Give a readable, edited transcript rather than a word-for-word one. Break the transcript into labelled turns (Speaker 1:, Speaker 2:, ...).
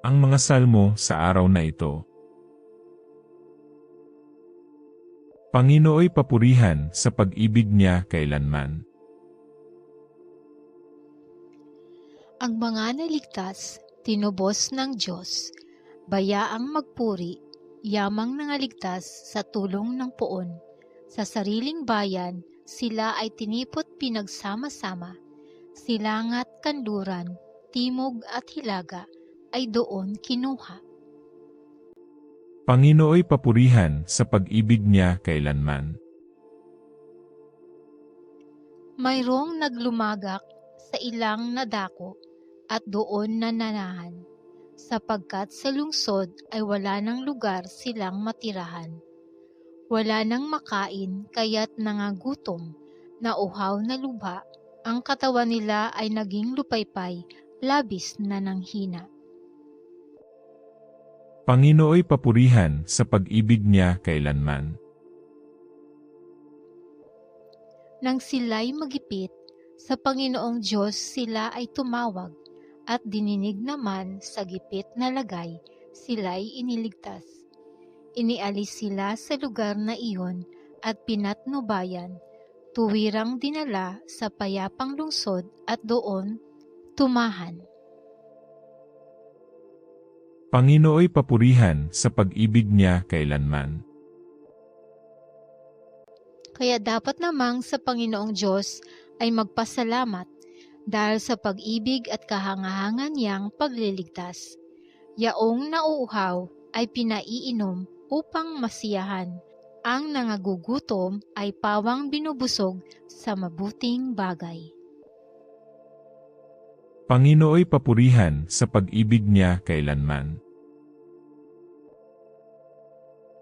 Speaker 1: Ang mga salmo sa araw na ito. Panginooy papurihan sa pag-ibig niya kailanman.
Speaker 2: Ang mga naligtas, tinubos ng Diyos, bayaang magpuri, yamang nangaligtas sa tulong ng poon. Sa sariling bayan, sila ay tinipot pinagsama-sama. Silangat, kanluran, timog at hilaga ay doon kinuha.
Speaker 1: Panginooy papurihan sa pag-ibig niya kailanman.
Speaker 2: Mayroong naglumagak sa ilang nadako at doon nananahan, sapagkat sa lungsod ay wala ng lugar silang matirahan. Wala nang makain kaya't nangagutom, nauhaw na lubha, ang katawan nila ay naging lupaypay, labis na nanghina.
Speaker 1: Panginooy papurihan sa pag-ibig niya kailanman.
Speaker 2: Nang sila'y magipit, sa Panginoong Diyos sila ay tumawag, at dininig naman sa gipit na lagay, sila'y iniligtas. Inialis sila sa lugar na iyon at pinatnubayan, tuwirang dinala sa payapang lungsod at doon tumahan.
Speaker 1: Panginooy papurihan sa pag-ibig niya kailanman.
Speaker 2: Kaya dapat namang sa Panginoong Diyos ay magpasalamat dahil sa pag-ibig at kahangahangan niyang pagliligtas. Yaong nauuhaw ay pinaiinom upang masiyahan. Ang nangagugutom ay pawang binubusog sa mabuting bagay.
Speaker 1: Panginooy papurihan sa pag-ibig niya kailanman.